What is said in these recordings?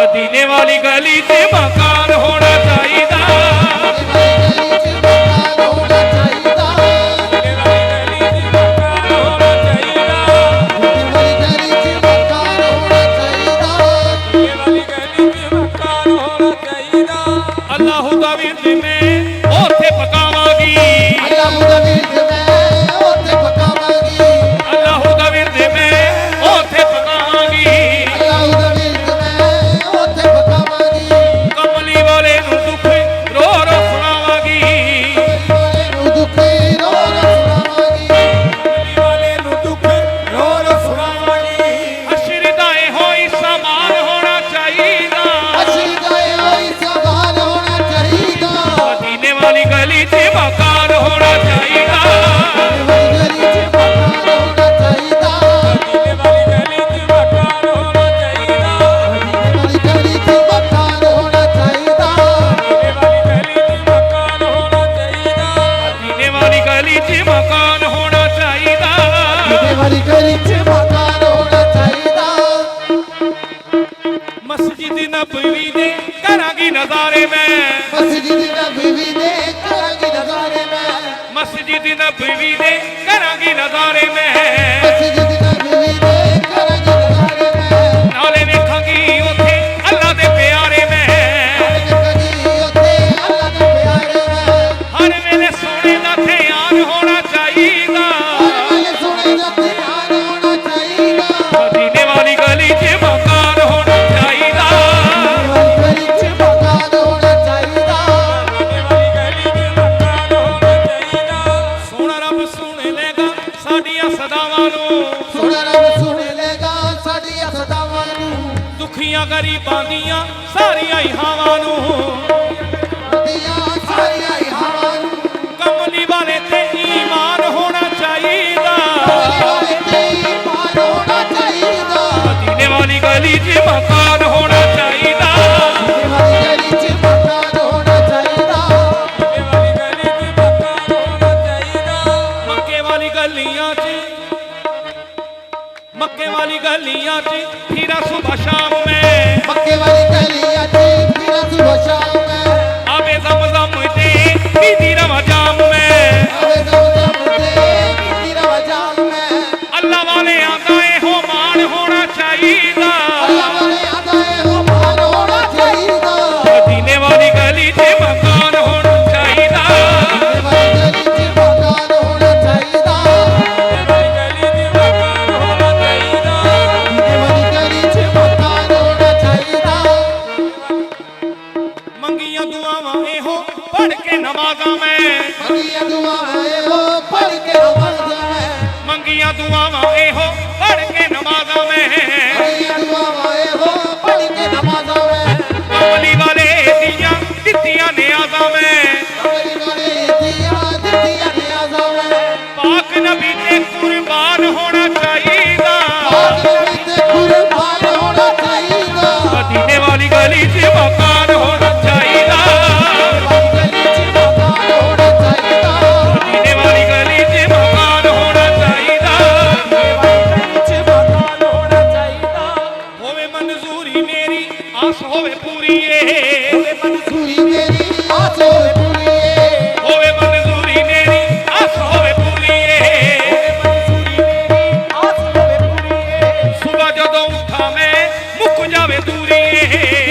मदीने वाली गली च मकान होना चाहिदा। अल्लाह दा विरद में ओथे पकावांगी, अल्लाह दा विरद में ओथे पकावांगी, अल्लाह दा विरद में ओथे पकावांगी, अल्लाह दा विरद में ओथे पकावांगी। कमली वाले नूं दुख रो रो सुनावांगी, दुख रो रो सुनावांगी, कमली वाले नूं दुख रो रो सुनावांगी। हशर दा इहो ही समान होना चाहिदा, हशर दा इहो ही समान होना चाहिदा। मदीने वाली गली च मकान होना चाहिदा, गली च मकान होना चाहिदा, मदीने वाली गली च मकान होना चाहिदा, वाली गली च मकान होना चाहिदा, मदीने वाली गली च मकान होना चाहिदा, मदीने वाली गली च मकान होना चाहिदा। मस्जिद नबवी दे करांगी नजारे में, मस्जिद नबवी दे करांगी नजारे में, मस्जिद नबवी दे करांगी नजारे में, मस्जिद नबवी दे करांगी नजारे में, नाले वेखांगी उथे अल्लाह दे प्यारे में, कदी उथे अल्लाह दे प्यारे में, हर वेले सोने दा ध्यान होना चाहिदा, वाले सोने दा ध्यान होना चाहिदा। मदीने वाली गली च मकान होना चाहिदा, वाली गली च मकान होना चाहिदा, सोना रब सुन लेगा साडियां सदावां नूं, सोना रब सुन लेगा साडियां सदावां नूं, दुखियां गरीबां दियां सारियां ही हावां नूं, दियां सारियां ही हवां नूं। कमली वाले ते ईमान होना चाहिदा, वाले ते ईमान होना चाहिदा, मदीने वाली गली च मकान होना चाहिदा, वाली गली च मकान होना चाहिदा, मक्के वाली गलियां च, मक्के वाली गलियां च फिरा सुबह शाम में, मक्के वाली गलियां च फिरा सुबह शाम में, आबे ज़मज़म दे पीती रवा जाम में, आवे ज़मज़म दे पीती रवा जाम में, अल्लाह वाले आका हो मान होना चाहिदा, अल्लाह वाले आदाए हो मान होना चाहिदा, मदीने वाली गली च मकान होना चाहिदा, वाली गली च मकान होना चाहिदा, वाली गली च मकान होना चाहिदा। मंगियां दुआवां एहो पढ़ के नमाज़ां में, मंगियां दुआएं हो पढ़ के नमाज़ां में, मंगियां दुआवां एहो पढ़ के नमाज़ां में, मंगियां दुआएं हो पढ़ के नमाज़ां में, कमली वाले दियां दित्तियां नियाज़ां में, कमली वाले दिया दिया नियाज़ां में, पाक नबी ते कुर्बान होना चाहिदा, पाक नबी ते कुर्बान होना चाहिदा, मदीने वाली गली च मकान होना चाहिदा, वाली गली च मकान होना चाहिदा, मदीने वाली गली च मकान होना चाहिदा, वाली गली च मकान होना चाहिदा। होवे मंजूरी मेरी आस होवे पूरी होवे मंजूरी मेरी आस होवे पूरी, होवे मंजूरी मेरी आस होवे पूरी, मंजूरी मेरी आस होवे पूरी, सुबह जदों उठा मैं मुक जावे दूरी,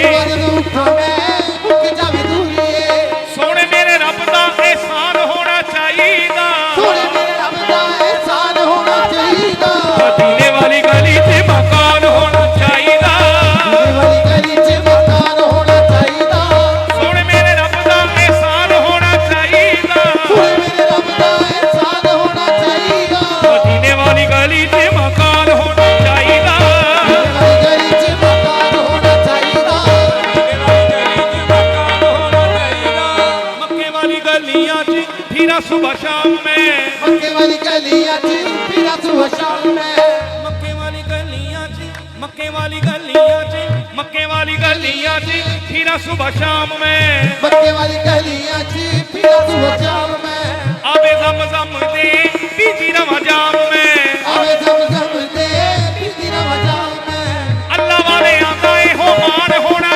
सुबह उठा मैं मुक जावे दूरी, सोने मेरे रब दा एहसान होना चाहिदा, सोने मेरे रब दा एहसान होना चाहिदा, मदीने वाली गली च मकान होना चाहिदा, वाली गली च मकान होना चाहिदा, सोने मेरे रब दा एहसान होना चाहिदा, सोने मेरे रब दा एहसान होना चाहिदा, मदीने वाली गली च मकान होना चाहिदा, वाली गली च मकान होना चाहिदा, मक्के वाली गलियां च फिरा सुबह शाम में, मक्के वाली गलियां च फिरा सुबह शाम में, मक्के वाली गलियां च, मक्के वाली गलियां च, मक्के वाली गलियां च फिरा सुबह शाम में, मक्के वाली गलियां च फिरा सुबह शाम में, आबे ज़मज़म दे पीती रवा जाम में, आवे ज़मज़म दे पीती रवा जाम में, अल्लाह वाले आका हो मान होना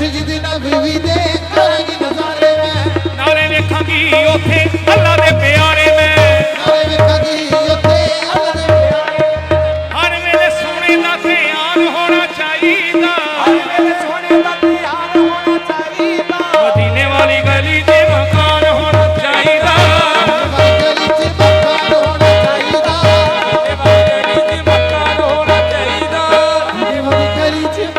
ਮਸਜਿਦ ਨਬਵੀ ਦੇ ਕਰਾਂਗੀ ਨਜ਼ਾਰੇ ਮੈਂ ਨਾਲੇ ਵੇਖਾਂਗੀ ਉੱਥੇ ਅੱਲਾ ਦੇ ਪਿਆਰੇ ਮੈਂ ਨਾਲੇ ਵੇਖਾਂਗੀ ਉੱਥੇ ਅੱਲਾ ਦੇ ਪਿਆਰੇ ਹਰ ਵੇਲੇ ਸੋਹਣੇ ਦਾ ਧਿਆਨ ਹੋਣਾ ਚਾਹੀਦਾ ਹਰ ਵੇਲੇ ਸੋਹਣੇ ਦਾ ਧਿਆਨ ਹੋਣਾ ਚਾਹੀਦਾ ਮਦੀਨੇ ਵਾਲੀ ਗਲੀ 'ਚ ਮਕਾਨ ਹੋਣਾ ਚਾਹੀਦਾ ਗਲੀ 'ਚ ਮਕਾਨ ਹੋਣਾ ਚਾਹੀਦਾ ਮਦੀਨੇ ਵਾਲੀ ਗਲੀ 'ਚ ਮਕਾਨ ਹੋਣਾ ਚਾਹੀਦਾ ਗਲੀ 'ਚ